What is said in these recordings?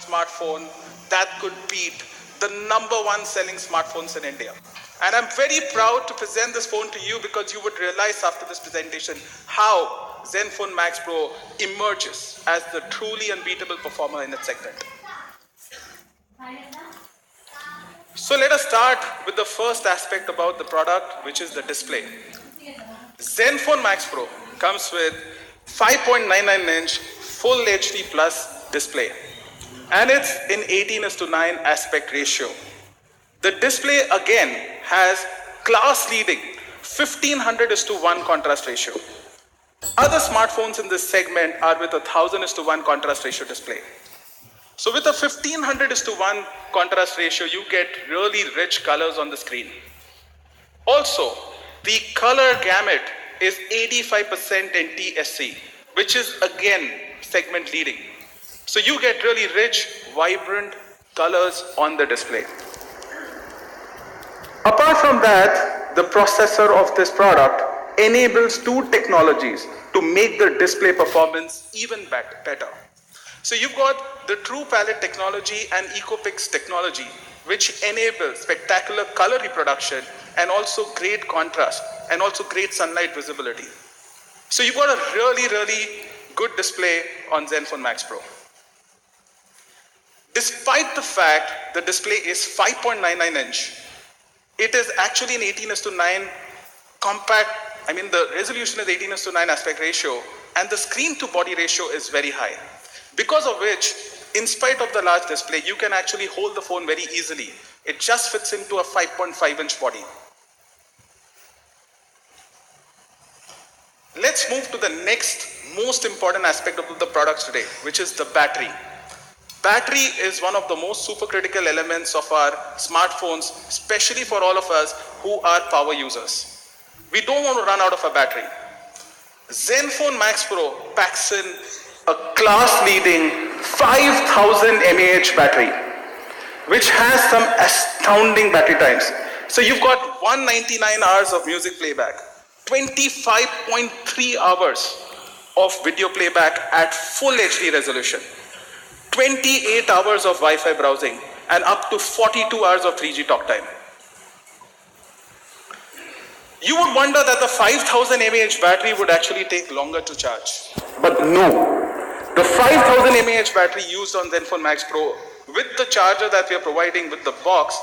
smartphone that could beat the #1 selling smartphones in India. And I'm very proud to present this phone to you because you would realize after this presentation how ZenFone Max Pro emerges as the truly unbeatable performer in its segment. So let us start with the first aspect about the product, which is the display. ZenFone Max Pro comes with 5.99-inch Full HD Plus display, and it's in 18:9 aspect ratio. The display again has class-leading 1500:1 contrast ratio. Other smartphones in this segment are with a 1000:1 contrast ratio display. So with a 1500:1 contrast ratio, you get really rich colors on the screen. Also, the color gamut is 85% in TSC, which is again segment leading. So you get really rich, vibrant colors on the display. Apart from that, the processor of this product enables two technologies to make the display performance even better. So you've got the True Palette technology and EcoPix technology, which enables spectacular color reproduction and also great contrast and also great sunlight visibility. So you've got a really good display on ZenFone Max Pro. Despite the fact the display is 5.99-inch, it is actually an 18:9 compact. I mean, the resolution is 18:9 aspect ratio, and the screen to body ratio is very high. Because of which, in spite of the large display, you can actually hold the phone very easily. It just fits into a 5.5-inch body. Let's move to the next most important aspect of the products today, which is the battery. Battery is one of the most supercritical elements of our smartphones, especially for all of us who are power users. We don't want to run out of a battery. ZenFone Max Pro packs in a class-leading 5000 mAh battery, which has some astounding battery times. So you've got 199 hours of music playback, 25.3 hours of video playback at full HD resolution, 28 hours of Wi-Fi browsing, and up to 42 hours of 3G talk time. You would wonder that the 5000 mAh battery would actually take longer to charge. But no. The 5000 mAh battery used on ZenFone Max Pro with the charger that we are providing with the box,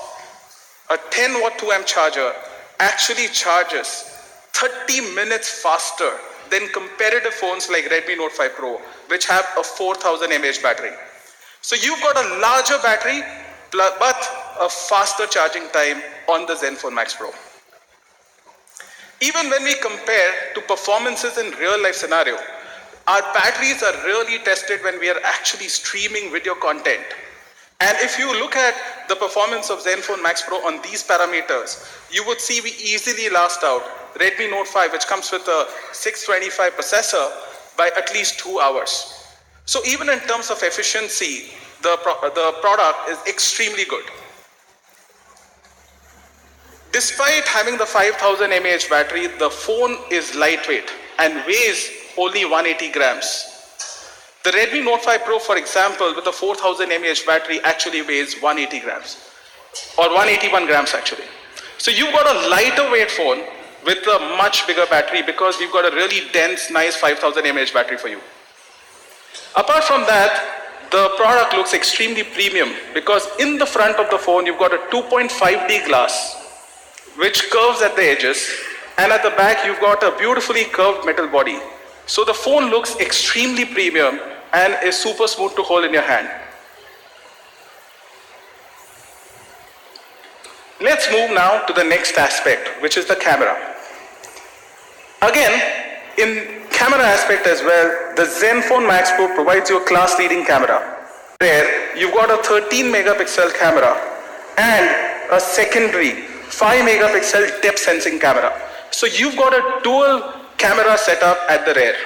a 10 watt 2 amp charger, actually charges 30 minutes faster than competitive phones like Redmi Note 5 Pro, which have a 4000 mAh battery. So you've got a larger battery, but a faster charging time on the ZenFone Max Pro. Even when we compare to performances in real life scenario, our batteries are really tested when we are actually streaming video content. And if you look at the performance of ZenFone Max Pro on these parameters, you would see we easily last out Redmi Note 5, which comes with a 625 processor, by at least 2 hours. So even in terms of efficiency, the product is extremely good. Despite having the 5000 mAh battery, the phone is lightweight and weighs only 180 grams. The Redmi Note 5 Pro, for example, with a 4000 mAh battery actually weighs 180 grams, or 181 grams actually. So you've got a lighter weight phone with a much bigger battery because we've got a really dense, nice 5000 mAh battery for you. Apart from that, the product looks extremely premium because in the front of the phone, you've got a 2.5D glass, which curves at the edges, and at the back, you've got a beautifully curved metal body. So the phone looks extremely premium and is super smooth to hold in your hand. Let's move now to the next aspect, which is the camera. Again, in camera aspect as well, the ZenFone Max Pro provides you a class-leading camera, where you've got a 13 megapixel camera and a secondary 5 megapixel depth sensing camera. So you've got a dual camera setup at the rear.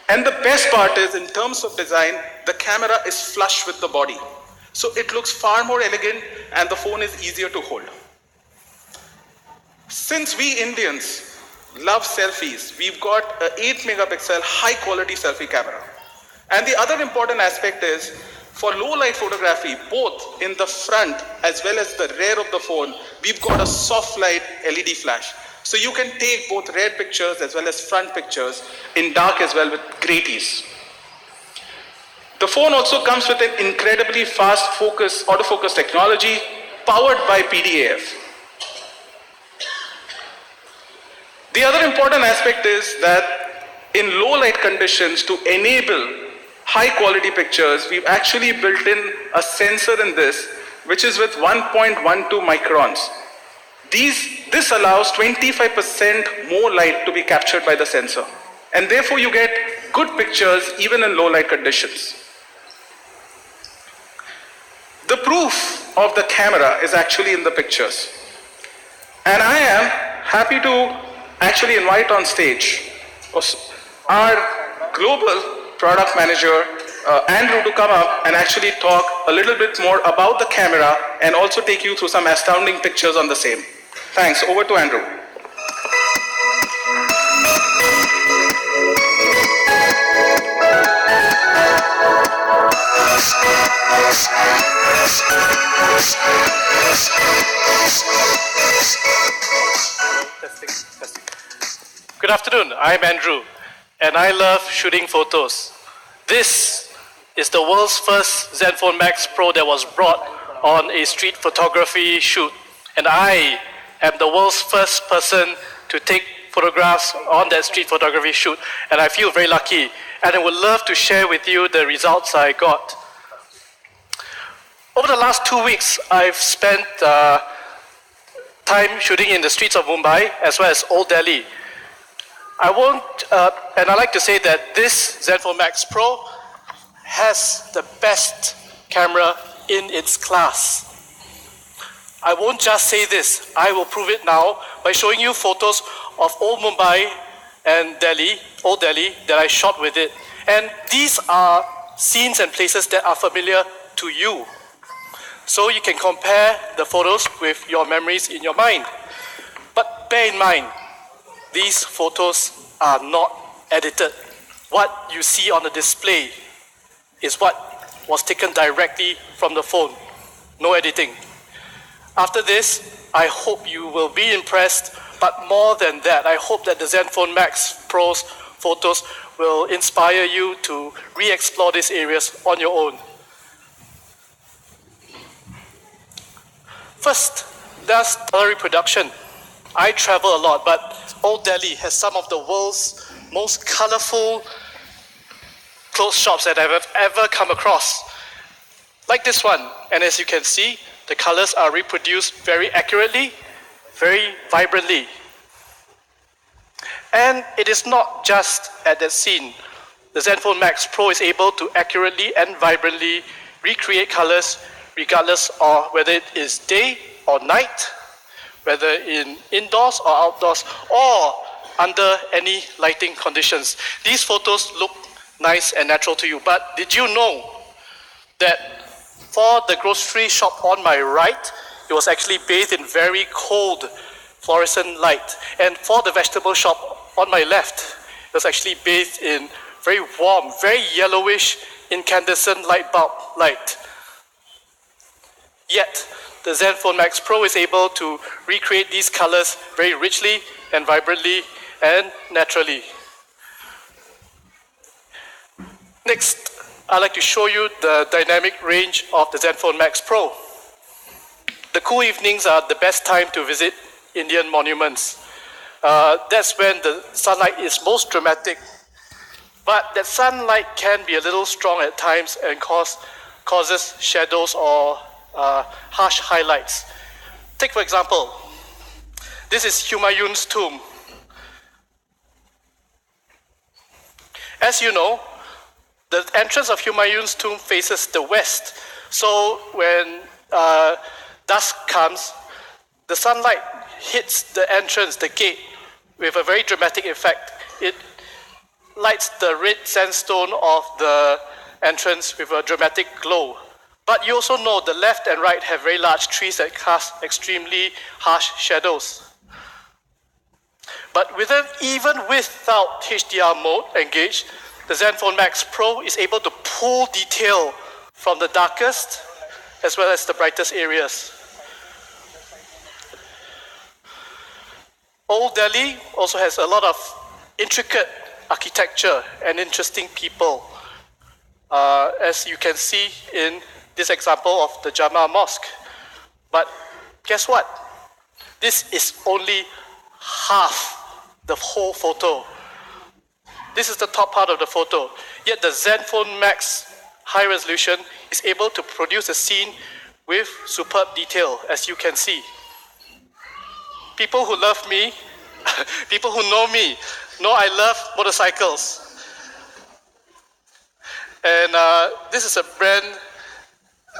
And the best part is, in terms of design, the camera is flush with the body. So it looks far more elegant and the phone is easier to hold. Since we Indians love selfies, we've got an 8 megapixel high quality selfie camera. And the other important aspect is, For low light photography, both in the front as well as the rear of the phone, we've got a soft light LED flash. So you can take both rear pictures as well as front pictures in dark as well with great ease. The phone also comes with an incredibly fast focus, autofocus technology powered by PDAF. The other important aspect is that in low light conditions, to enable high quality pictures, we've actually built in a sensor in this, which is with 1.12 microns. This allows 25% more light to be captured by the sensor. And therefore you get good pictures even in low light conditions. The proof of the camera is actually in the pictures. And I am happy to actually invite on stage our global product manager, Andrew, to come up and actually talk a little bit more about the camera and also take you through some astounding pictures on the same. Thanks. Over to Andrew. Testing. Good afternoon, I'm Andrew, and I love shooting photos. This is the world's first ZenFone Max Pro that was brought on a street photography shoot, and I am the world's first person to take photographs on that street photography shoot, and I feel very lucky, and I would love to share with you the results I got. Over the last 2 weeks, I've spent time shooting in the streets of Mumbai as well as Old Delhi. And I like to say that this ZenFone Max Pro has the best camera in its class. I won't just say this, I will prove it now by showing you photos of Old Mumbai and Old Delhi that I shot with it. And these are scenes and places that are familiar to you. So you can compare the photos with your memories in your mind. But bear in mind, these photos are not edited. What you see on the display is what was taken directly from the phone. No editing. After this, I hope you will be impressed, but more than that, I hope that the ZenFone Max Pro's photos will inspire you to re-explore these areas on your own. First, there's gallery production. I travel a lot, but Old Delhi has some of the world's most colorful clothes shops that I've ever come across. Like this one, and as you can see, the colors are reproduced very accurately, very vibrantly. And it is not just at that scene. The ZenFone Max Pro is able to accurately and vibrantly recreate colors regardless of whether it is day or night, whether in indoors or outdoors, or under any lighting conditions. These photos look nice and natural to you, but did you know that for the grocery shop on my right, it was actually bathed in very cold fluorescent light, and for the vegetable shop on my left, it was actually bathed in very warm, very yellowish incandescent light bulb light. Yet, the ZenFone Max Pro is able to recreate these colors very richly and vibrantly and naturally. Next, I'd like to show you the dynamic range of the ZenFone Max Pro. The cool evenings are the best time to visit Indian monuments. That's when the sunlight is most dramatic. But that sunlight can be a little strong at times and causes shadows or harsh highlights. Take for example, this is Humayun's tomb. As you know, the entrance of Humayun's tomb faces the west. So when dusk comes, the sunlight hits the entrance, the gate, with a very dramatic effect. It lights the red sandstone of the entrance with a dramatic glow. But you also know the left and right have very large trees that cast extremely harsh shadows. But even without HDR mode engaged, the ZenFone Max Pro is able to pull detail from the darkest as well as the brightest areas. Old Delhi also has a lot of intricate architecture and interesting people, as you can see in this example of the Jama Mosque. But guess what? This is only half the whole photo. This is the top part of the photo. Yet the ZenFone Max high resolution is able to produce a scene with superb detail, as you can see. People who love me, people who know me, know I love motorcycles. And this is a brand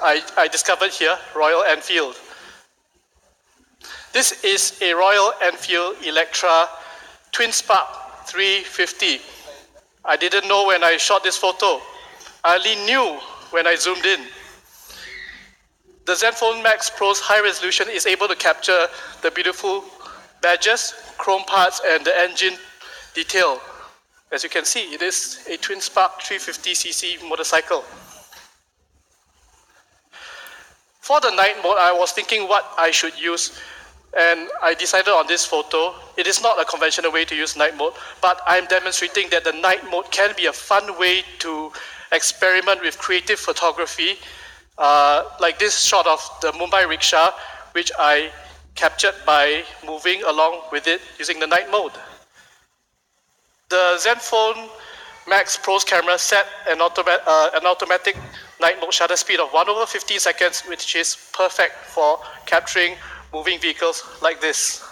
I discovered here, Royal Enfield. This is a Royal Enfield Electra Twin Spark 350. I didn't know when I shot this photo. I only knew when I zoomed in. The ZenFone Max Pro's high resolution is able to capture the beautiful badges, chrome parts, and the engine detail. As you can see, it is a Twin Spark 350cc motorcycle. For the night mode, I was thinking what I should use, and I decided on this photo. It is not a conventional way to use night mode, but I'm demonstrating that the night mode can be a fun way to experiment with creative photography, like this shot of the Mumbai rickshaw, which I captured by moving along with it using the night mode. The ZenFone Max Pro's camera set an automatic night mode shutter speed of 1/15 seconds, which is perfect for capturing moving vehicles like this.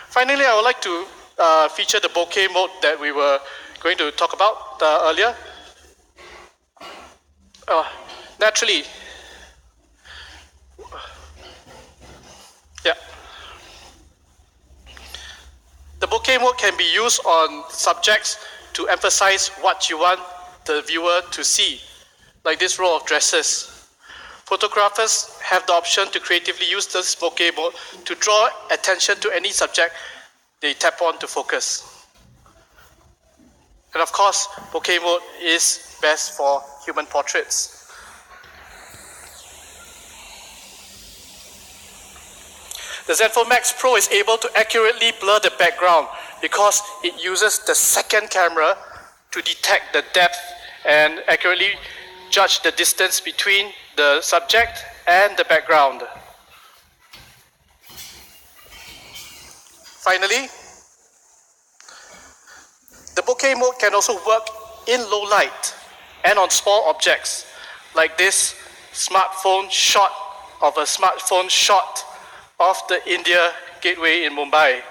Finally, I would like to feature the bokeh mode that we were going to talk about earlier. Naturally, yeah. The bokeh mode can be used on subjects to emphasize what you want the viewer to see, like this row of dresses. Photographers have the option to creatively use this bokeh mode to draw attention to any subject they tap on to focus. And of course, bokeh mode is best for human portraits. The ZenFone Max Pro is able to accurately blur the background because it uses the second camera to detect the depth and accurately judge the distance between the subject and the background. Finally, the bokeh mode can also work in low light and on small objects, like this smartphone shot of the India Gateway in Mumbai.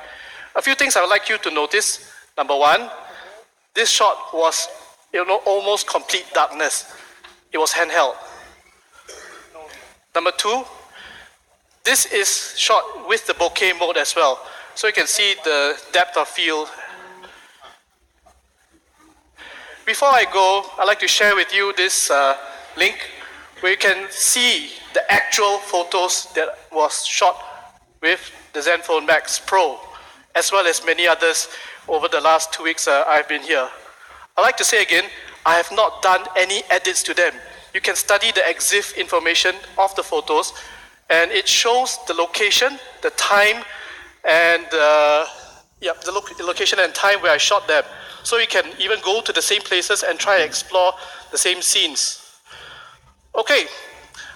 A few things I would like you to notice. Number one, this shot was almost complete darkness. It was handheld. Number two, this is shot with the bokeh mode as well, so you can see the depth of field. Before I go, I'd like to share with you this link where you can see the actual photos that was shot with the ZenFone Max Pro, as well as many others over the last 2 weeks I've been here. I'd like to say again, I have not done any edits to them. You can study the EXIF information of the photos, and it shows the location, the time, and the location and time where I shot them. So you can even go to the same places and try and explore the same scenes. Okay,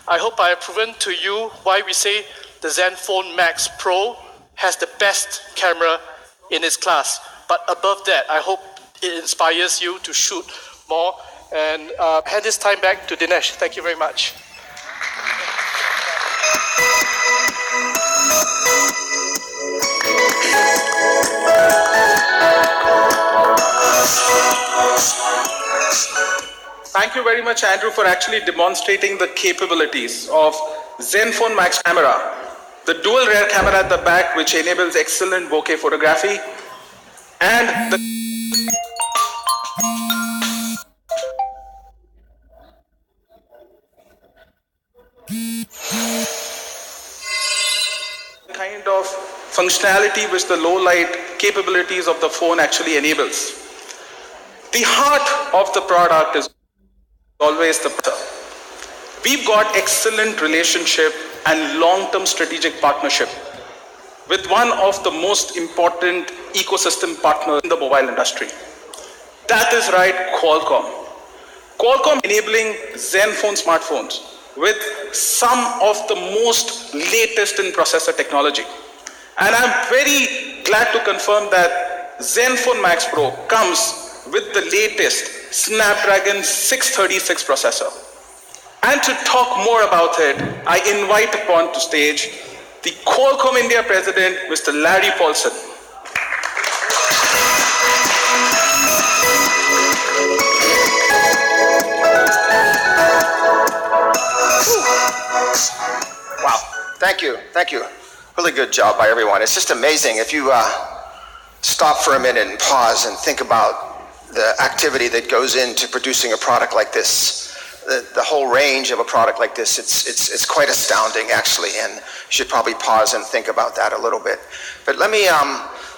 I hope I have proven to you why we say the ZenFone Max Pro has the best camera in its class. But above that, I hope it inspires you to shoot more. And hand this time back to Dinesh. Thank you very much. Thank you very much, Andrew, for actually demonstrating the capabilities of ZenFone Max camera. The dual rear camera at the back, which enables excellent bokeh photography, and the kind of functionality which the low light capabilities of the phone actually enables. The heart of the product is always the we've got excellent relationship and long-term strategic partnership with one of the most important ecosystem partners in the mobile industry. That is right, Qualcomm. Qualcomm enabling ZenFone smartphones with some of the most latest in processor technology. And I'm very glad to confirm that ZenFone Max Pro comes with the latest Snapdragon 636 processor. And to talk more about it, I invite upon to stage the Qualcomm India President, Mr. Larry Paulson. Wow, thank you. Really good job by everyone. It's just amazing if you stop for a minute and pause and think about the activity that goes into producing a product like this. The whole range of a product like this, it's quite astounding actually, and you should probably pause and think about that a little bit. But let me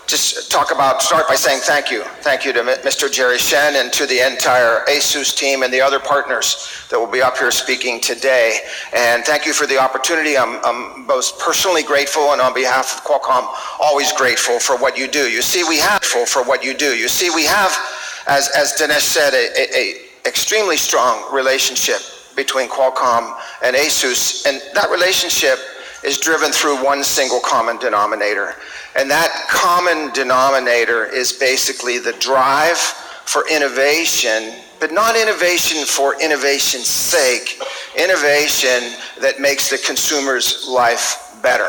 just start by saying thank you. Thank you to Mr. Jerry Shen and to the entire Asus team and the other partners that will be up here speaking today. And thank you for the opportunity. I'm both personally grateful and on behalf of Qualcomm, always grateful for what you do. You see, we have, as Dinesh said, a extremely strong relationship between Qualcomm and Asus, and that relationship is driven through one single common denominator. And that common denominator is basically the drive for innovation, but not innovation for innovation's sake, innovation that makes the consumer's life better.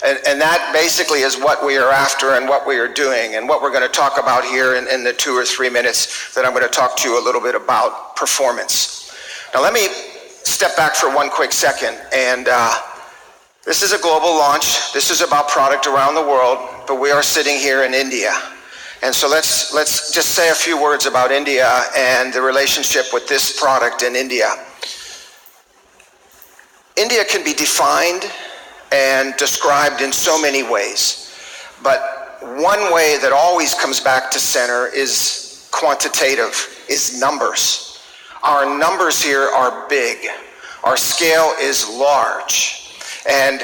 And that basically is what we are after and what we are doing and what we're going to talk about here in the 2 or 3 minutes that I'm going to talk to you a little bit about performance. Now let me step back for one quick second. And this is a global launch. This is about product around the world, but we are sitting here in India. And so let's just say a few words about India and the relationship with this product in India. India can be defined and described in so many ways, but one way that always comes back to center is quantitative, is numbers. Our numbers here are big. Our scale is large. And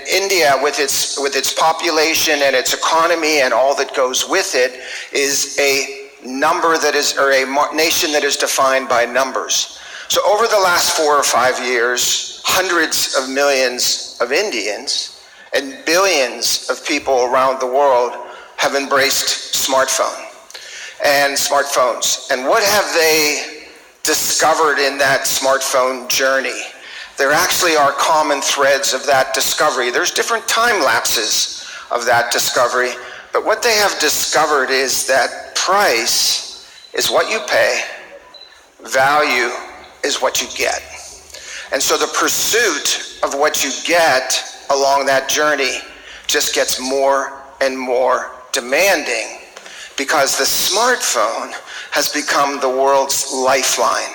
India, with its population and its economy and all that goes with it, is a number that is, or a nation that is defined by numbers. So over the last 4 or 5 years, hundreds of millions of Indians and billions of people around the world have embraced smartphones. And what have they discovered in that smartphone journey? There actually are common threads of that discovery. There's different time lapses of that discovery, but what they have discovered is that price is what you pay, value is what you get. And so the pursuit of what you get along that journey just gets more and more demanding because the smartphone has become the world's lifeline.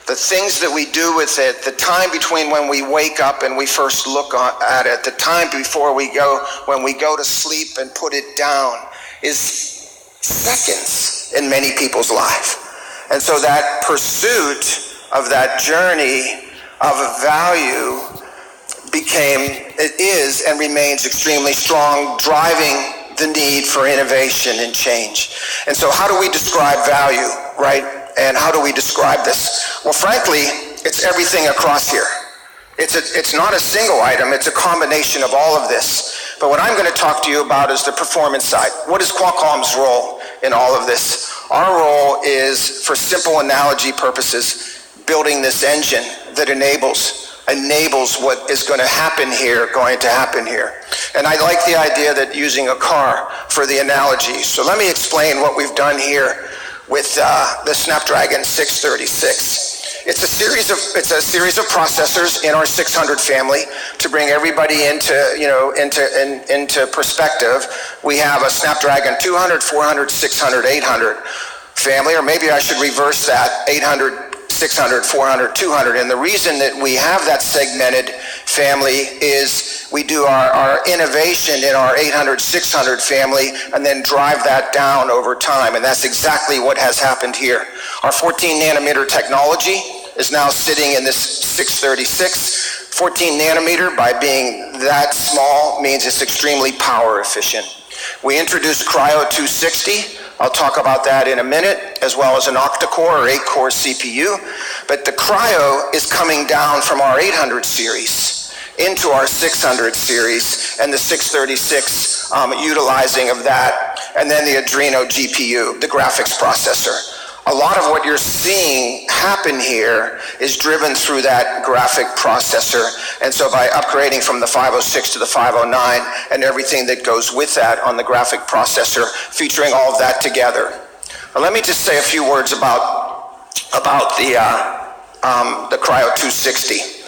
The things that we do with it, the time between when we wake up and we first look at it, the time before when we go to sleep and put it down is seconds in many people's life. And so that pursuit of that journey of value is and remains extremely strong, driving the need for innovation and change. And so how do we describe value, right? And how do we describe this? Well, frankly, it's everything across here. It's not a single item, it's a combination of all of this. But what I'm going to talk to you about is the performance side. What is Qualcomm's role in all of this? Our role is, for simple analogy purposes, building this engine that enables what is going to happen here. And I like the idea that using a car for the analogy. So let me explain what we've done here with the Snapdragon 636. It's a series of processors in our 600 family to bring everybody into perspective. We have a Snapdragon 200, 400, 600, 800 family, or maybe I should reverse that, 800, 600, 400, 200. And the reason that we have that segmented family is we do our innovation in our 800, 600 family and then drive that down over time. And that's exactly what has happened here. Our 14 nanometer technology is now sitting in this 636. 14 nanometer, by being that small, means it's extremely power efficient. We introduced Cryo 260. I'll talk about that in a minute, as well as an octa-core or 8-core CPU. But the Cryo is coming down from our 800 series into our 600 series, and the 636 utilizing of that, and then the Adreno GPU, the graphics processor. A lot of what you're seeing happen here is driven through that graphic processor, and so by upgrading from the 506 to the 509 and everything that goes with that on the graphic processor, featuring all of that together. Now, let me just say a few words about the Cryo 260.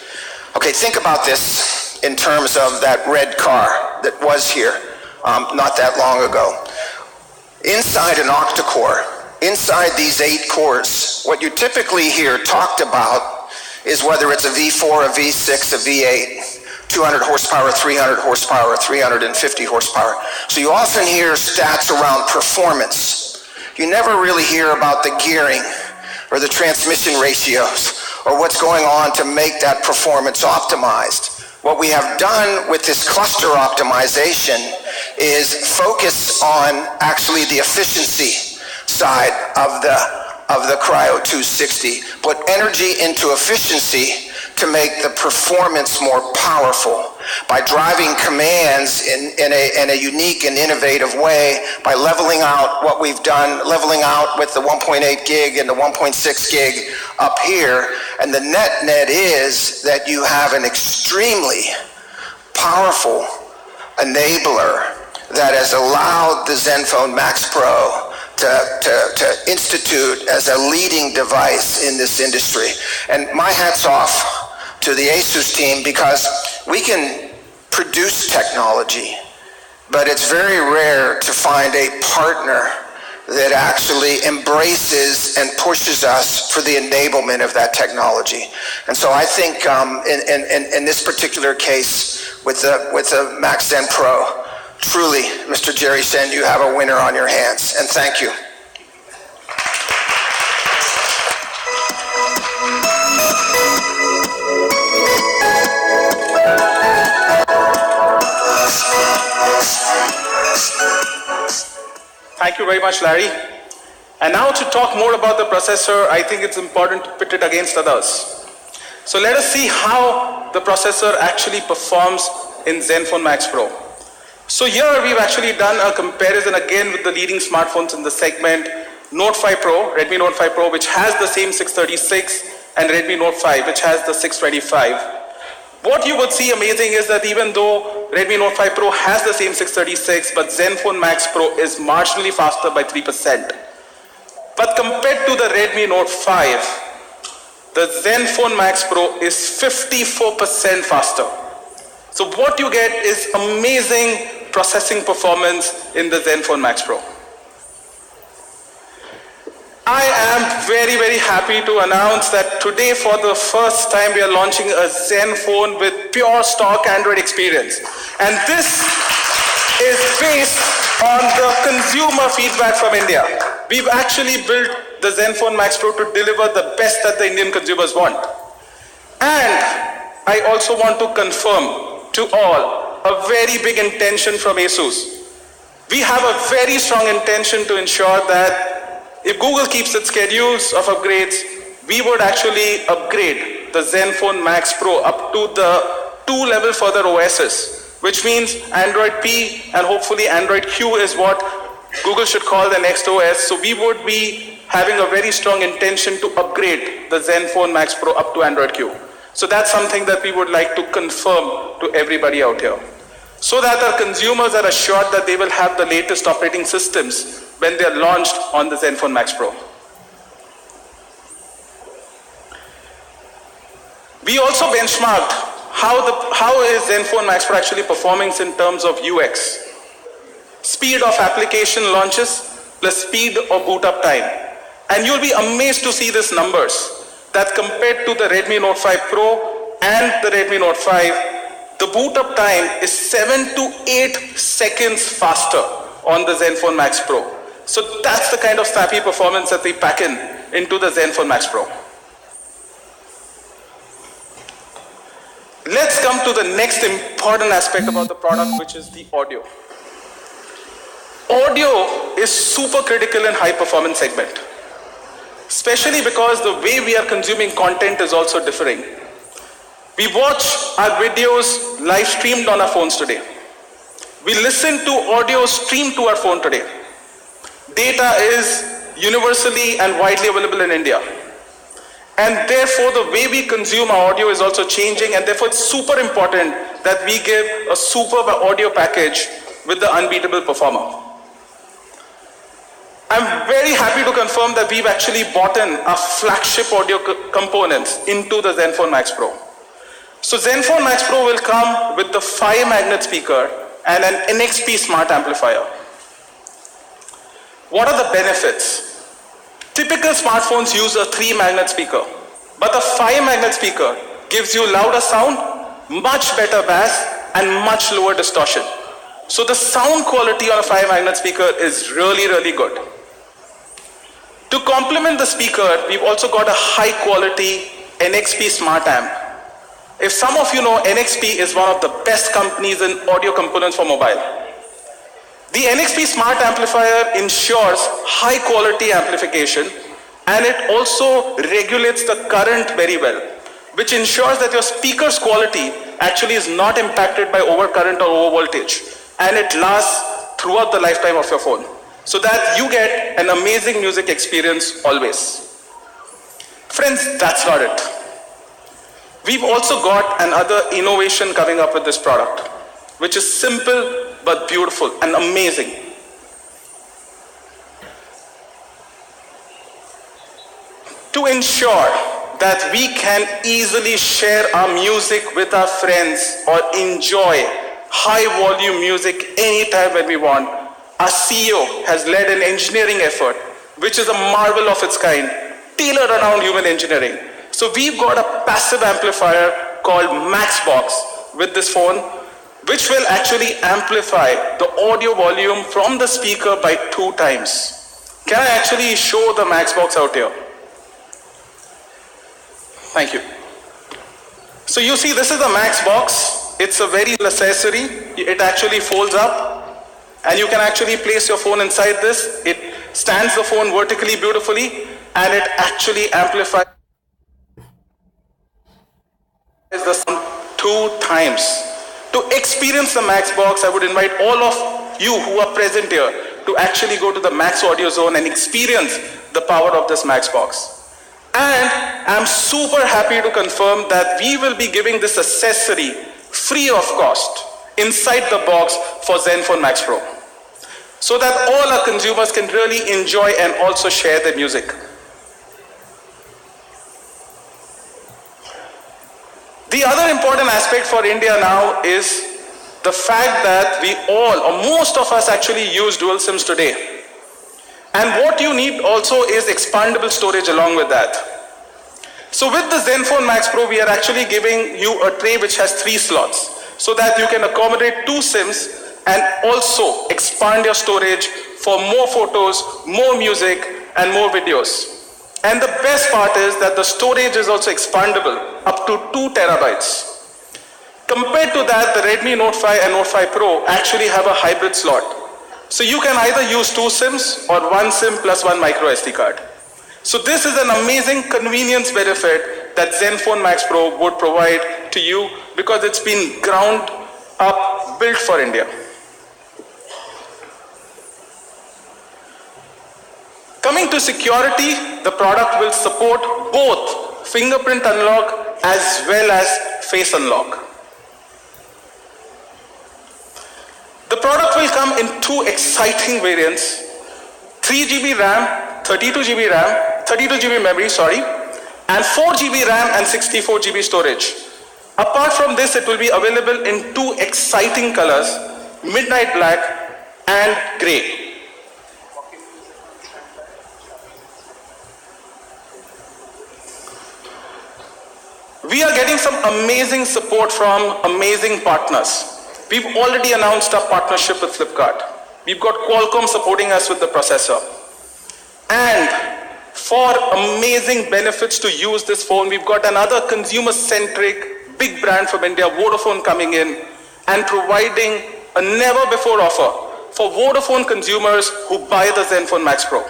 Okay, think about this in terms of that red car that was here not that long ago. Inside an octa-core, inside these 8 cores, what you typically hear talked about is whether it's a V4, a V6, a V8, 200 horsepower, 300 horsepower, 350 horsepower. So you often hear stats around performance. You never really hear about the gearing or the transmission ratios or what's going on to make that performance optimized. What we have done with this cluster optimization is focus on actually the efficiency side of the Cryo 260, put energy into efficiency to make the performance more powerful by driving commands in a unique and innovative way, by leveling out what we've done, leveling out with the 1.8 gig and the 1.6 gig up here. And the net is that you have an extremely powerful enabler that has allowed the ZenFone Max Pro to institute as a leading device in this industry. And my hat's off to the Asus team, because we can produce technology, but it's very rare to find a partner that actually embraces and pushes us for the enablement of that technology. And so I think in this particular case with the Max Zen Pro, truly, Mr. Jerry Sen, you have a winner on your hands, and thank you. Thank you very much, Larry. And now to talk more about the processor, I think it's important to pit it against others. So let us see how the processor actually performs in ZenFone Max Pro. So here we've actually done a comparison again with the leading smartphones in the segment, Note 5 Pro, Redmi Note 5 Pro, which has the same 636, and Redmi Note 5, which has the 625. What you would see amazing is that even though Redmi Note 5 Pro has the same 636, but ZenFone Max Pro is marginally faster by 3%. But compared to the Redmi Note 5, the ZenFone Max Pro is 54% faster. So what you get is amazing processing performance in the ZenFone Max Pro. I am very, very happy to announce that today for the first time we are launching a ZenFone with pure stock Android experience. And this is based on the consumer feedback from India. We've actually built the ZenFone Max Pro to deliver the best that the Indian consumers want. And I also want to confirm to all a very big intention from Asus. We have a very strong intention to ensure that if Google keeps its schedules of upgrades, we would actually upgrade the ZenFone Max Pro up to the 2 level further OSs, which means Android P and hopefully Android Q is what Google should call the next OS. So we would be having a very strong intention to upgrade the ZenFone Max Pro up to Android Q. So that's something that we would like to confirm to everybody out here, so that our consumers are assured that they will have the latest operating systems when they are launched on the ZenFone Max Pro. We also benchmarked how is ZenFone Max Pro actually performing in terms of UX. Speed of application launches plus speed of boot up time. And you'll be amazed to see these numbers, that compared to the Redmi Note 5 Pro and the Redmi Note 5, the boot up time is 7 to 8 seconds faster on the ZenFone Max Pro. So that's the kind of snappy performance that we pack into the ZenFone Max Pro. Let's come to the next important aspect about the product, which is the audio. Audio is super critical in high performance segment, especially because the way we are consuming content is also differing. We watch our videos live streamed on our phones today. We listen to audio streamed to our phone today. Data is universally and widely available in India. And therefore, the way we consume our audio is also changing, and therefore it's super important that we give a superb audio package with the unbeatable performer. I'm very happy to confirm that we've actually bought in our flagship audio components into the ZenFone Max Pro. So ZenFone Max Pro will come with the 5-magnet speaker and an NXP smart amplifier. What are the benefits? Typical smartphones use a 3-magnet speaker, but the 5-magnet speaker gives you louder sound, much better bass, and much lower distortion. So the sound quality on a 5-magnet speaker is really, really good. To complement the speaker, we've also got a high-quality NXP smart amp. If some of you know, NXP is one of the best companies in audio components for mobile. The NXP smart amplifier ensures high quality amplification, and it also regulates the current very well, which ensures that your speaker's quality actually is not impacted by overcurrent or over voltage, and it lasts throughout the lifetime of your phone, so that you get an amazing music experience always. Friends, that's not it. We've also got another innovation coming up with this product, which is simple but beautiful and amazing. To ensure that we can easily share our music with our friends or enjoy high volume music anytime when we want, our CEO has led an engineering effort which is a marvel of its kind, tailored around human engineering. So we've got a passive amplifier called Maxbox with this phone, which will actually amplify the audio volume from the speaker by 2 times. Can I actually show the Maxbox out here? Thank you. So you see, this is the Maxbox. It's a very little accessory. It actually folds up, and you can actually place your phone inside this. It stands the phone vertically beautifully, and it actually amplifies the sound 2 times. To experience the Maxbox, I would invite all of you who are present here to actually go to the Max Audio Zone and experience the power of this Maxbox. And I'm super happy to confirm that we will be giving this accessory free of cost inside the box for ZenFone Max Pro, so that all our consumers can really enjoy and also share their music. The other important aspect for India now is the fact that we all, or most of us, actually use dual SIMs today. And what you need also is expandable storage along with that. So with the ZenFone Max Pro, we are actually giving you a tray which has 3 slots, so that you can accommodate 2 SIMs and also expand your storage for more photos, more music, and more videos. And the best part is that the storage is also expandable up to 2 terabytes. Compared to that, the Redmi Note 5 and Note 5 Pro actually have a hybrid slot. So you can either use 2 SIMs or 1 SIM plus 1 micro SD card. So this is an amazing convenience benefit that ZenFone Max Pro would provide to you, because it's been ground up, built for India. Coming to security, the product will support both fingerprint unlock as well as face unlock. The product will come in 2 exciting variants: 3GB RAM, 32GB RAM, 32GB memory, and 4GB RAM and 64GB storage. Apart from this, it will be available in 2 exciting colors: midnight black and grey. We are getting some amazing support from amazing partners. We've already announced our partnership with Flipkart. We've got Qualcomm supporting us with the processor. And for amazing benefits to use this phone, we've got another consumer-centric big brand from India, Vodafone, coming in and providing a never before offer for Vodafone consumers who buy the ZenFone Max Pro.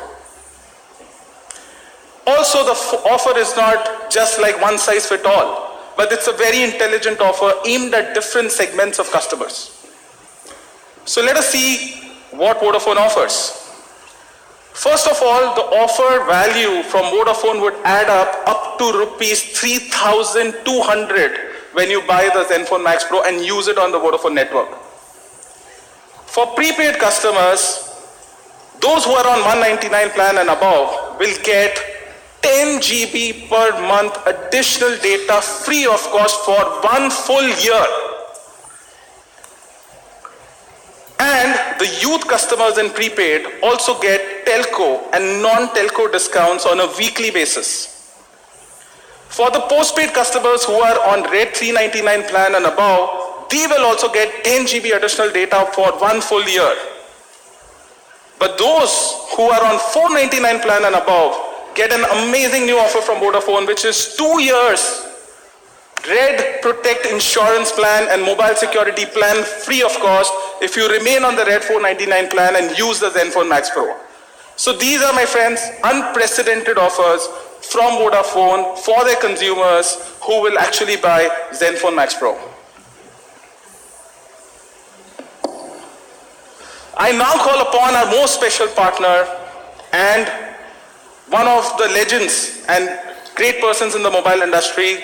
Also, the offer is not just like one size fit all, but it's a very intelligent offer aimed at different segments of customers. So let us see what Vodafone offers. First of all, the offer value from Vodafone would add up to rupees 3,200 when you buy the ZenFone Max Pro and use it on the Vodafone network. For prepaid customers, those who are on 199 plan and above will get 10 GB per month additional data free of cost for 1 full year. And the youth customers in prepaid also get telco and non-telco discounts on a weekly basis. For the postpaid customers who are on Red 399 plan and above, they will also get 10 GB additional data for 1 full year. But those who are on 499 plan and above get an amazing new offer from Vodafone, which is 2 years Red Protect insurance plan and mobile security plan free of cost if you remain on the Red 499 plan and use the ZenFone Max Pro. So these are, my friends, unprecedented offers from Vodafone for their consumers who will actually buy ZenFone Max Pro. I now call upon our most special partner and one of the legends and great persons in the mobile industry,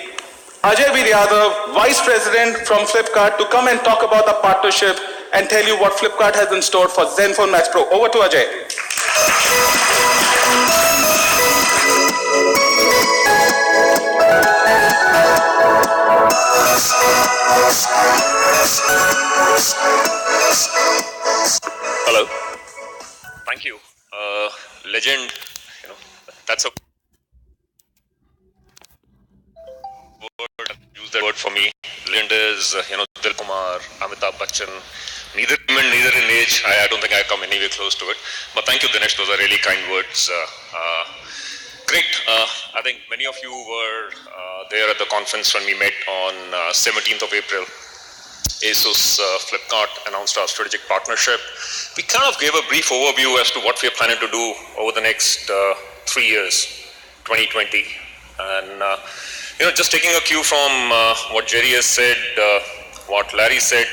Ajay Veer Yadav, Vice President from Flipkart, to come and talk about the partnership and tell you what Flipkart has in store for ZenFone Max Pro. Over to Ajay. Hello. Thank you. Legend, that's a word. Use that word for me. Legend is, Dil Kumar, Amitabh Bachchan. Neither in age. I don't think I come anywhere close to it. But thank you, Dinesh. Those are really kind words. Great. I think many of you were there at the conference when we met on 17th of April. Asus Flipkart announced our strategic partnership. We kind of gave a brief overview as to what we are planning to do over the next 3 years, 2020. And, just taking a cue from what Jerry has said, what Larry said,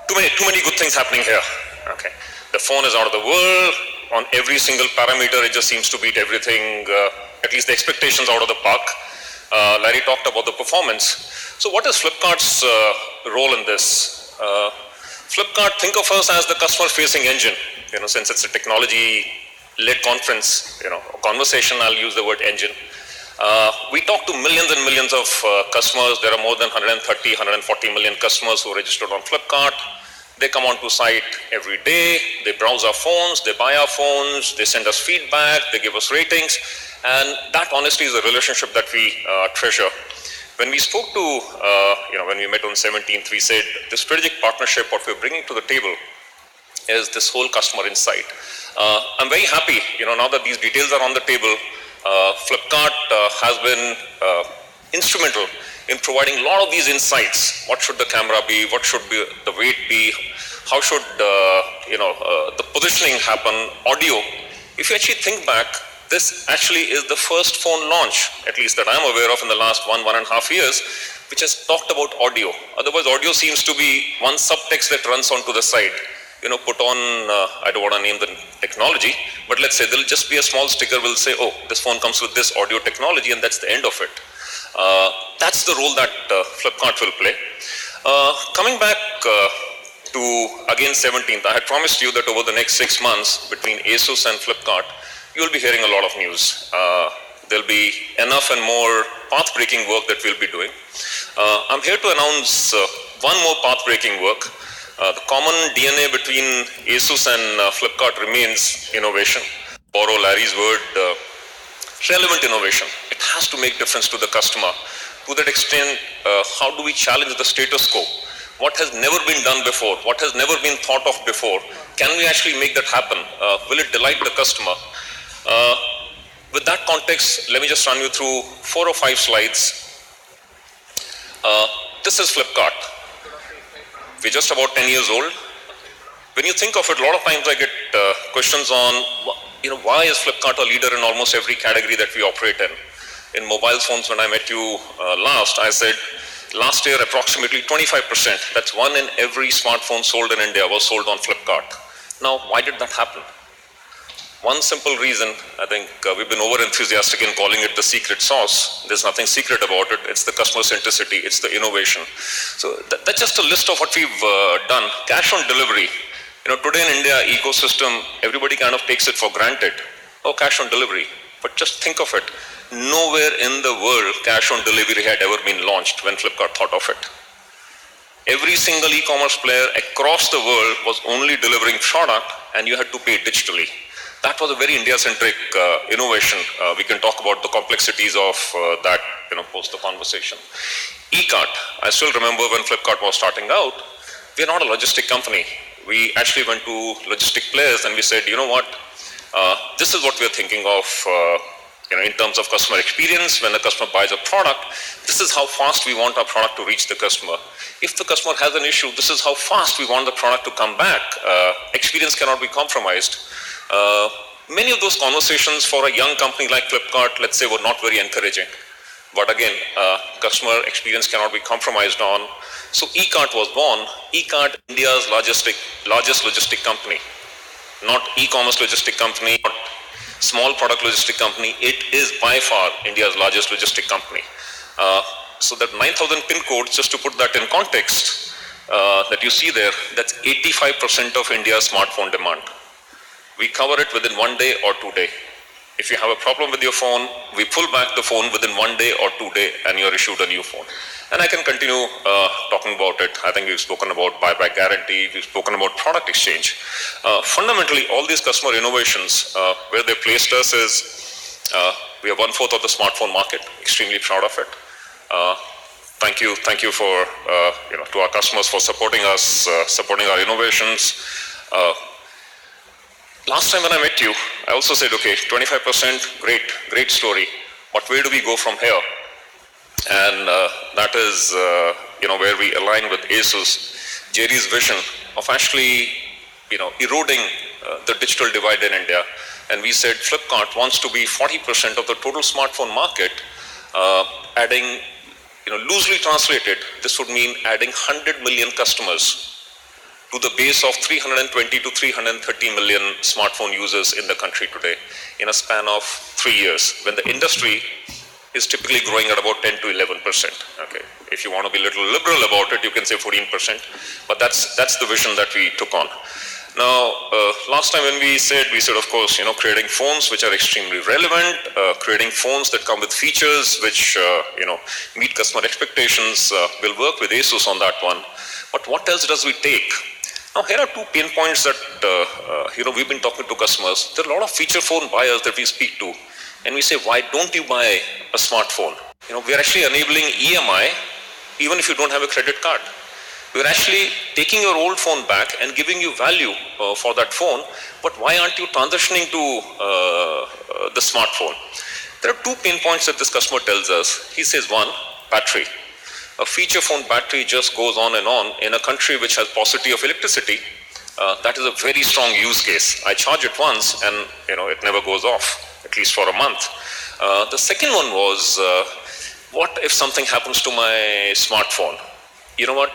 too many good things happening here. Okay, the phone is out of the world. On every single parameter, it just seems to beat everything, at least the expectations out of the park. Larry talked about the performance. So what is Flipkart's role in this? Flipkart, think of us as the customer-facing engine. Since it's a technology-led conference, conversation, I'll use the word engine. We talk to millions and millions of customers. There are more than 130, 140 million customers who are registered on Flipkart. They come onto site every day. They browse our phones. They buy our phones. They send us feedback. They give us ratings. And that honestly is a relationship that we treasure. When we spoke to, when we met on 17th, we said the strategic partnership, what we're bringing to the table is this whole customer insight. I'm very happy, now that these details are on the table. Flipkart has been instrumental in providing a lot of these insights. What should the camera be? What should be the weight be? How should the positioning happen? Audio. If you actually think back, this actually is the first phone launch, at least that I'm aware of in the last 1.5 years, which has talked about audio. Otherwise, audio seems to be one subtext that runs onto the side. Put on, I don't want to name the technology, but let's say there'll just be a small sticker will say, oh, this phone comes with this audio technology, and that's the end of it. That's the role that Flipkart will play. Coming back to, again, 17th, I had promised you that over the next 6 months between Asus and Flipkart, you'll be hearing a lot of news. There'll be enough and more path-breaking work that we'll be doing. I'm here to announce one more path-breaking work. The common DNA between Asus and Flipkart remains innovation. Borrow Larry's word, relevant innovation. It has to make difference to the customer. To that extent, how do we challenge the status quo? What has never been done before? What has never been thought of before? Can we actually make that happen? Will it delight the customer? With that context, let me just run you through 4 or 5 slides. This is Flipkart. We're just about 10 years old. When you think of it, a lot of times I get questions on, why is Flipkart a leader in almost every category that we operate in? In mobile phones, when I met you last, I said last year approximately 25%, that's one in every smartphone sold in India was sold on Flipkart. Now, why did that happen? One simple reason, I think we've been over enthusiastic in calling it the secret sauce. There's nothing secret about it. It's the customer centricity, it's the innovation. So that's just a list of what we've done. Cash on delivery. Today in India ecosystem, everybody kind of takes it for granted. Oh, cash on delivery. But just think of it. Nowhere in the world cash on delivery had ever been launched when Flipkart thought of it. Every single e-commerce player across the world was only delivering product and you had to pay digitally. That was a very India-centric innovation. We can talk about the complexities of that, post the conversation. E-cart. I still remember when Flipkart was starting out, we're not a logistic company. We actually went to logistic players and we said, this is what we're thinking of, in terms of customer experience. When a customer buys a product, this is how fast we want our product to reach the customer. If the customer has an issue, this is how fast we want the product to come back. Experience cannot be compromised. Many of those conversations for a young company like Flipkart, let's say, were not very encouraging. But again, customer experience cannot be compromised on. So e-cart was born. E-cart, India's largest logistic company. Not e-commerce logistic company, not small product logistic company. It is by far India's largest logistic company. So that 9,000 pin codes, just to put that in context, that you see there, that's 85% of India's smartphone demand. We cover it within 1 day or 2 days. If you have a problem with your phone, we pull back the phone within 1 day or 2 days and you're issued a new phone. And I can continue talking about it. I think we've spoken about buyback guarantee, we've spoken about product exchange. Fundamentally, all these customer innovations, where they placed us is, we are 1/4 of the smartphone market, extremely proud of it. Thank you for, to our customers for supporting us, supporting our innovations. Last time when I met you, I also said, okay, 25%, great story, but where do we go from here? And that is, where we align with Asus, Jerry's vision of actually, eroding the digital divide in India. And we said Flipkart wants to be 40% of the total smartphone market, adding, loosely translated, this would mean adding 100 million customers to the base of 320 to 330 million smartphone users in the country today in a span of 3 years, when the industry is typically growing at about 10 to 11%. Okay, if you want to be a little liberal about it, you can say 14%, but that's the vision that we took on. Now, last time when we said, of course, creating phones which are extremely relevant, creating phones that come with features which, meet customer expectations. We'll work with Asus on that one. But what else does we take? Now, here are 2 pain points that, we've been talking to customers. There are a lot of feature phone buyers that we speak to, and we say, why don't you buy a smartphone? We're actually enabling EMI, even if you don't have a credit card. We're actually taking your old phone back and giving you value for that phone, but why aren't you transitioning to the smartphone? There are 2 pain points that this customer tells us. He says, 1, battery. A feature phone battery just goes on and on. In a country which has paucity of electricity, that is a very strong use case. I charge it once and it never goes off, at least for a month. The second one was, what if something happens to my smartphone? You know what?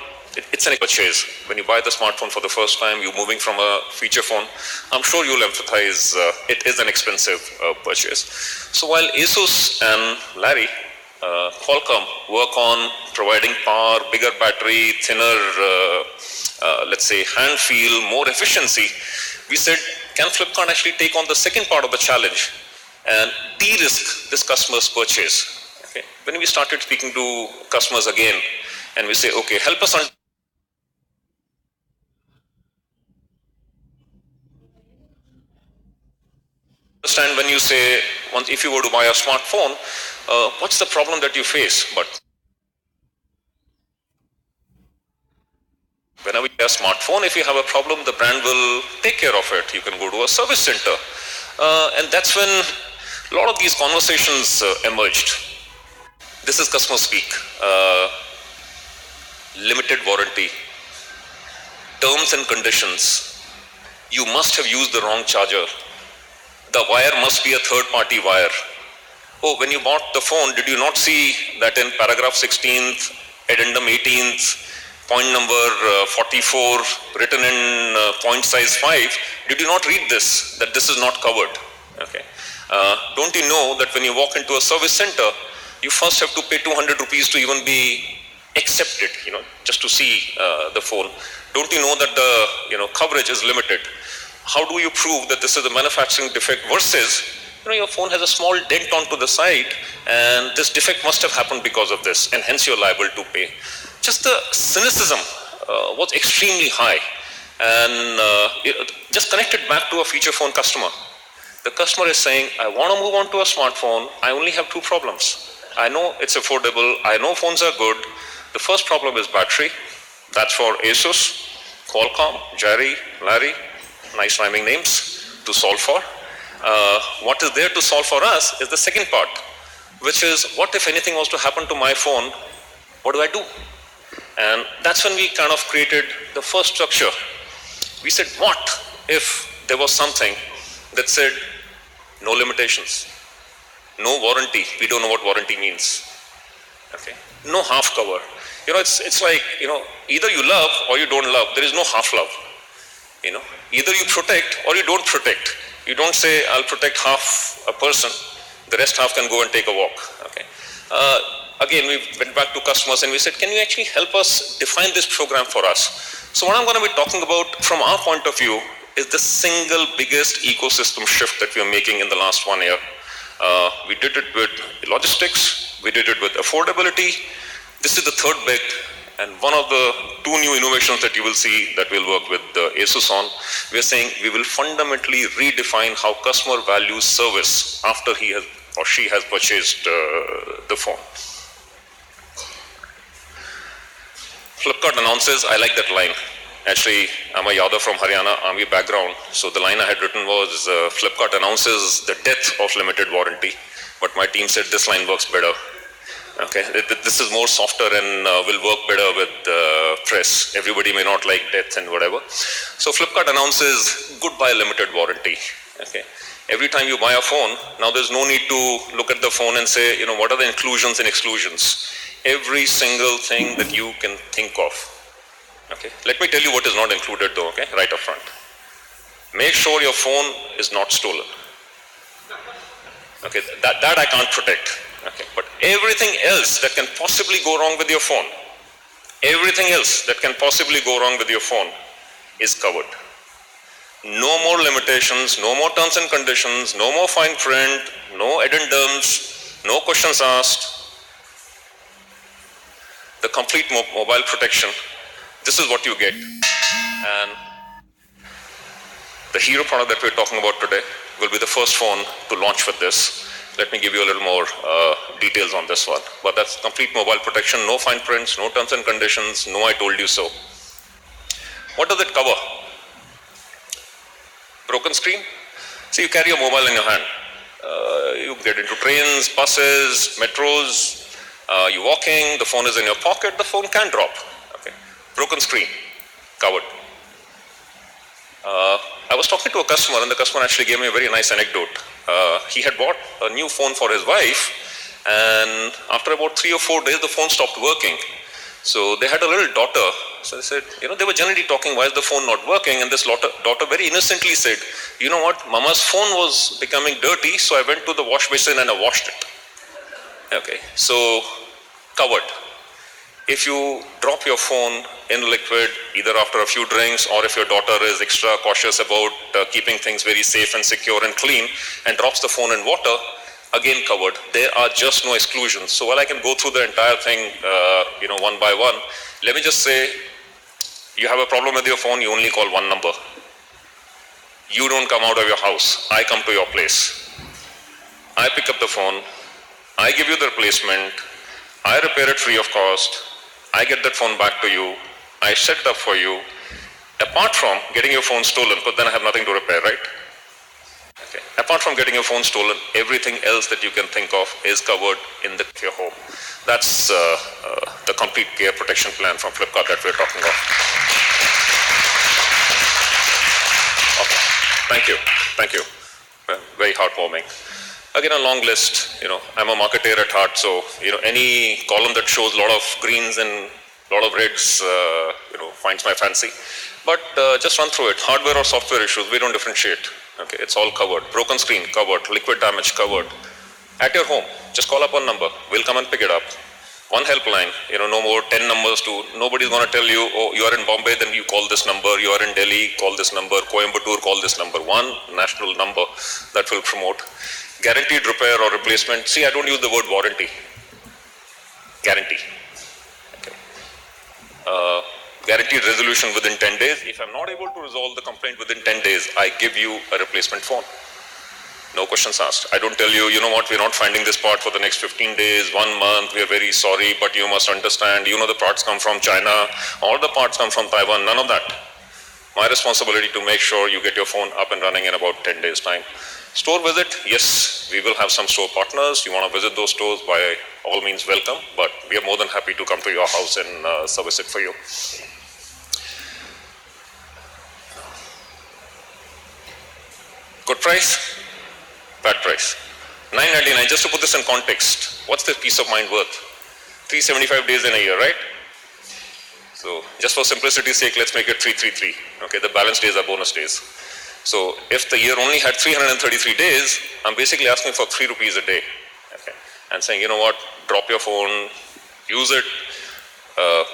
It's an purchase. When you buy the smartphone for the first time, you're moving from a feature phone. I'm sure you'll empathize, it is an expensive purchase. So while Asus and Larry, Qualcomm work on providing power, bigger battery, thinner, let's say, hand feel, more efficiency, we said, can Flipkart actually take on the second part of the challenge and de-risk this customer's purchase? Okay. When we started speaking to customers again, and we say, okay, help us understand when you say, if you were to buy a smartphone, what's the problem that you face? But whenever you have a smartphone, if you have a problem, the brand will take care of it. You can go to a service center. And that's when a lot of these conversations emerged. This is customer speak. limited warranty, terms and conditions, you must have used the wrong charger. The wire must be a third-party wire. Oh, when you bought the phone, did you not see that in paragraph 16th, addendum 18th, point number 44, written in point size 5, did you not read this, that this is not covered? Okay. Don't you know that when you walk into a service center, you first have to pay 200 rupees to even be accepted, just to see the phone. Don't you know that the coverage is limited? How do you prove that this is a manufacturing defect versus your phone has a small dent onto the side and this defect must have happened because of this and hence you're liable to pay. Just the cynicism was extremely high, and just connected back to a feature phone customer. The customer is saying, I want to move on to a smartphone, I only have 2 problems. I know it's affordable, I know phones are good. The first problem is battery. That's for Asus, Qualcomm, Jerry, Larry, nice rhyming names to solve for. What is there to solve for us is the second part, which is what if anything was to happen to my phone, what do I do? And that's when we kind of created the first structure. We said, what if there was something that said no limitations, no warranty? We don't know what warranty means. Okay, no half cover. It's like, either you love or you don't love. There is no half love. Either you protect or you don't protect. You don't say, I'll protect half a person, the rest half can go and take a walk. Okay. Again, we went back to customers and we said, can you actually help us define this program for us? So what I'm going to be talking about from our point of view is the single biggest ecosystem shift that we are making in the last 1 year. We did it with logistics, we did it with affordability. This is the third big, and one of the 2 new innovations that you will see that we'll work with Asus on. We are saying we will fundamentally redefine how customer values service after he has or she has purchased the phone. Flipkart announces, I like that line. Actually, I'm a Yadav from Haryana, army background. So the line I had written was, Flipkart announces the death of limited warranty. But my team said this line works better. Okay, this is more softer and will work better with press. Everybody may not like death and whatever. So Flipkart announces goodbye limited warranty. Okay. Every time you buy a phone, now there's no need to look at the phone and say, what are the inclusions and exclusions? Every single thing that you can think of. Okay. Let me tell you what is not included though, okay, right up front. Make sure your phone is not stolen. Okay, that I can't protect. Okay, but everything else that can possibly go wrong with your phone, everything else that can possibly go wrong with your phone is covered. No more limitations, no more terms and conditions, no more fine print, no addendums, no questions asked. The complete mobile protection, this is what you get. And the hero product that we're talking about today will be the first phone to launch with this. Let me give you a little more details on this one. But that's complete mobile protection, no fine prints, no terms and conditions, no I told you so. What does it cover? Broken screen? So you carry a mobile in your hand. You get into trains, buses, metros, you're walking, the phone is in your pocket, the phone can drop. Okay. Broken screen, covered. I was talking to a customer and the customer actually gave me a very nice anecdote. He had bought a new phone for his wife and after about 3 or 4 days the phone stopped working. So they had a little daughter. So they said, they were generally talking, why is the phone not working? And this daughter very innocently said, you know what, Mama's phone was becoming dirty, so I went to the wash basin and I washed it. Okay, so covered. If you drop your phone in liquid, either after a few drinks or if your daughter is extra cautious about keeping things very safe and secure and clean and drops the phone in water, again covered. There are just no exclusions. So while I can go through the entire thing, one by one, let me just say, you have a problem with your phone, you only call one number. You don't come out of your house. I come to your place. I pick up the phone. I give you the replacement. I repair it free of cost. I get that phone back to you. I set it up for you. Apart from getting your phone stolen, but then I have nothing to repair, right? Okay. apart from getting your phone stolen, everything else that you can think of is covered in your home. That's the complete care protection plan from Flipkart that we're talking of. Okay. Thank you. Very heartwarming. Again, a long list. I'm a marketeer at heart, so any column that shows a lot of greens and a lot of reds, finds my fancy. But just run through it. Hardware or software issues, we don't differentiate. Okay, it's all covered. Broken screen covered. Liquid damage covered. At your home, just call up one number. We'll come and pick it up. One helpline. No more 10 numbers to. Nobody's going to tell you, oh, you are in Bombay, then you call this number. You are in Delhi, call this number. Coimbatore, call this number. One national number that will promote. Guaranteed repair or replacement. See, I don't use the word warranty. Guarantee. Okay. Guaranteed resolution within 10 days. If I'm not able to resolve the complaint within 10 days, I give you a replacement phone. No questions asked. I don't tell you, we're not finding this part for the next 15 days, 1 month, we are very sorry, but you must understand, the parts come from China, all the parts come from Taiwan, none of that. My responsibility to make sure you get your phone up and running in about 10 days' time. Store visit, yes, we will have some store partners. You want to visit those stores, by all means welcome, but we are more than happy to come to your house and service it for you. Good price, bad price. $999, just to put this in context, what's the peace of mind worth? 375 days in a year, right? So just for simplicity's sake, let's make it 333. Okay, the balance days are bonus days. So if the year only had 333 days, I'm basically asking for 3 rupees a day. Okay, and saying, drop your phone, use it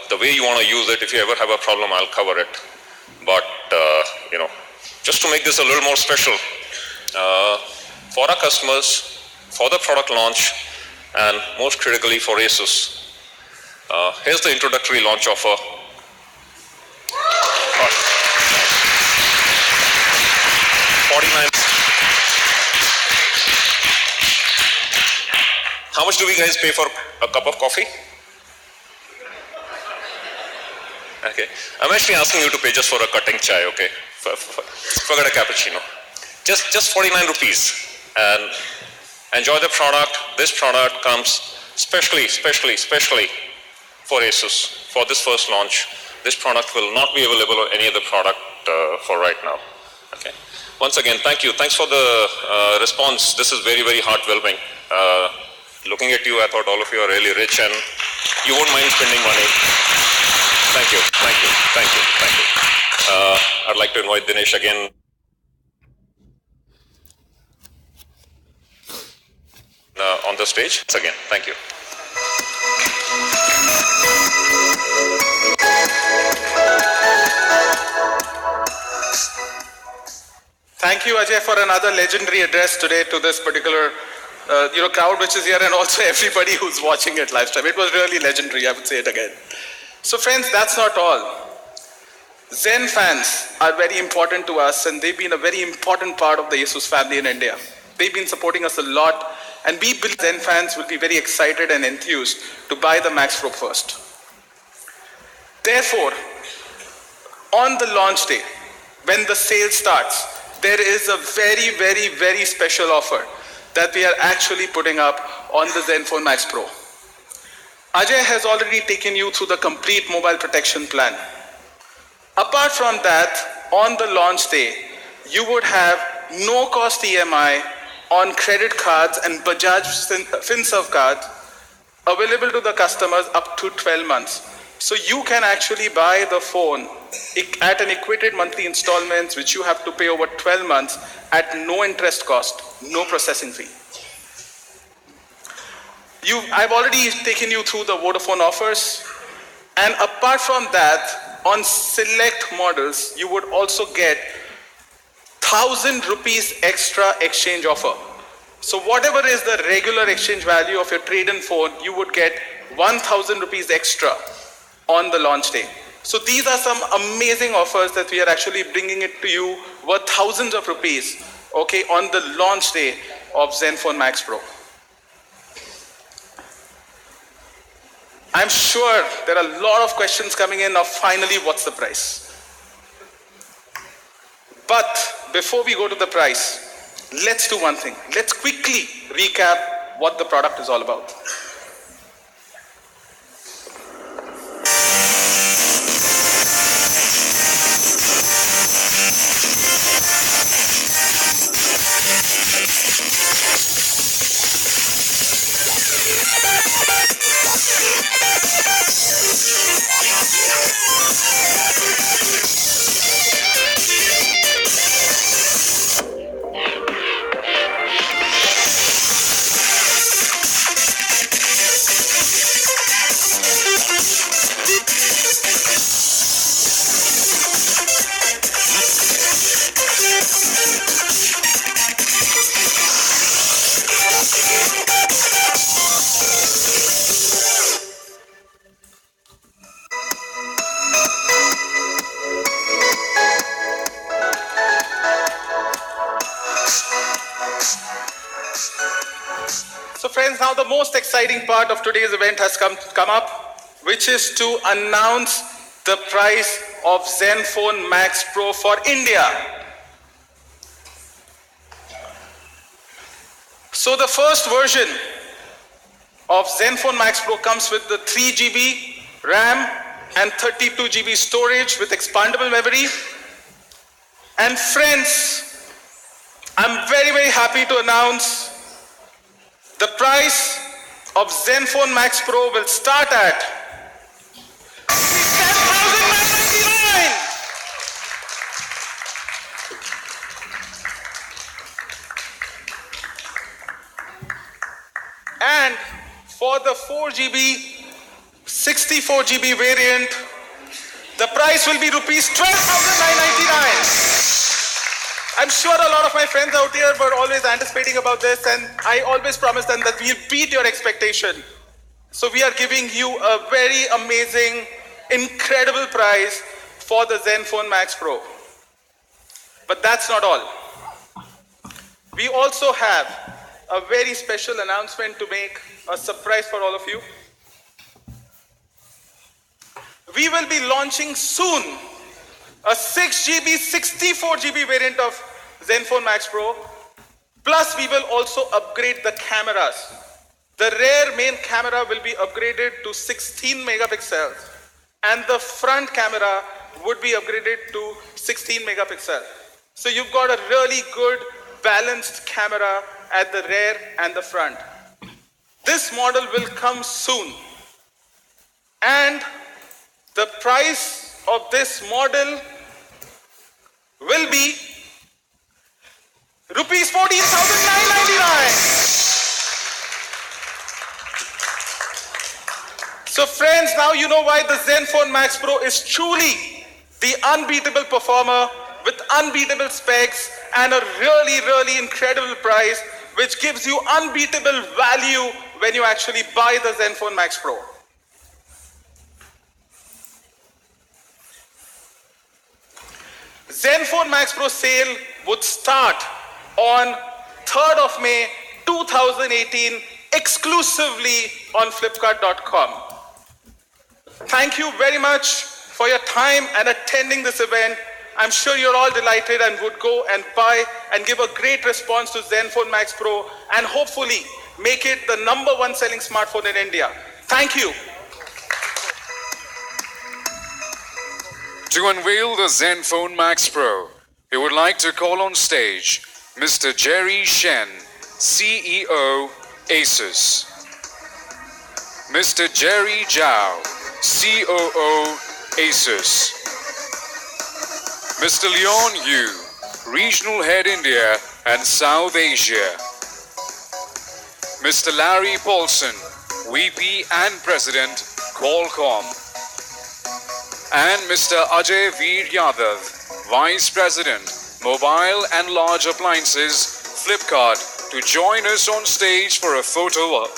the way you want to use it. If you ever have a problem, I'll cover it. But just to make this a little more special, for our customers, for the product launch, and most critically for Asus, here's the introductory launch offer. How much do we guys pay for a cup of coffee? Okay, I'm actually asking you to pay just for a cutting chai, okay? Forget a cappuccino. Just 49 rupees. And enjoy the product. This product comes specially for Asus, for this first launch. This product will not be available on any other product for right now. Okay. Once again, thank you. Thanks for the response. This is very, very heartwarming. Looking at you, I thought all of you are really rich and you won't mind spending money. Thank you. I'd like to invite Dinesh again. On the stage. Once again, thank you. Thank you, Ajay, for another legendary address today to this particular crowd which is here, and also everybody who's watching it live stream. It was really legendary, I would say it again. So friends, that's not all. Zen fans are very important to us, and they've been a very important part of the Asus family in India. They've been supporting us a lot, and we believe Zen fans will be very excited and enthused to buy the Max Pro first. Therefore, on the launch day, when the sale starts, there is a very, very, very special offer that we are actually putting up on the ZenFone Max Pro. Ajay has already taken you through the complete mobile protection plan. Apart from that, on the launch day, you would have no cost EMI on credit cards and Bajaj FinServ cards available to the customers up to 12 months. So you can actually buy the phone at an equated monthly installments, which you have to pay over 12 months at no interest cost, no processing fee. I've already taken you through the Vodafone offers. And apart from that, on select models, you would also get 1,000 rupees extra exchange offer. So whatever is the regular exchange value of your trade-in phone, you would get 1,000 rupees extra on the launch day. So these are some amazing offers that we are actually bringing it to you worth thousands of rupees, okay, on the launch day of ZenFone Max Pro. I'm sure there are a lot of questions coming in of finally what's the price. But before we go to the price, let's do one thing. Let's quickly recap what the product is all about. So friends, now the most exciting part of today's event has come up, which is to announce the price of ZenFone Max Pro for India. So the first version of ZenFone Max Pro comes with the 3 GB RAM and 32 GB storage with expandable memory. And friends, I'm very, very happy to announce the price of ZenFone Max Pro will start at 10,999. And for the 4 GB, 64 GB variant, the price will be rupees 12,999. I'm sure a lot of my friends out here were always anticipating about this, and I always promise them that we'll beat your expectation. So we are giving you a very amazing, incredible price for the ZenFone Max Pro. But that's not all. We also have a very special announcement to make, a surprise for all of you. We will be launching soon a 6 GB, 64 GB variant of ZenFone Max Pro. Plus, we will also upgrade the cameras. The rear main camera will be upgraded to 16 megapixels, and the front camera would be upgraded to 16 megapixels. So you've got a really good balanced camera at the rear and the front. This model will come soon, and the price of this model will be rupees 14,999. So friends, now you know why the ZenFone Max Pro is truly the unbeatable performer with unbeatable specs and a really, really incredible price, which gives you unbeatable value when you actually buy the ZenFone Max Pro. ZenFone Max Pro sale would start on 3rd of May 2018 exclusively on Flipkart.com. Thank you very much for your time and attending this event. I'm sure you're all delighted and would go and buy and give a great response to ZenFone Max Pro and hopefully make it the #1 selling smartphone in India. Thank you. To unveil the ZenFone Max Pro, we would like to call on stage Mr. Jerry Shen, CEO, Asus. Mr. Jerry Zhao, COO, Asus. Mr. Leon Yu, Regional Head India and South Asia. Mr. Larry Paulson, VP and President, Qualcomm. And Mr. Ajay Veer Yadav, Vice President, Mobile and Large Appliances, Flipkart, to join us on stage for a photo op.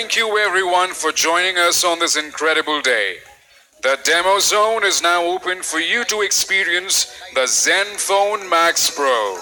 Thank you everyone for joining us on this incredible day. The demo zone is now open for you to experience the ZenFone Max Pro.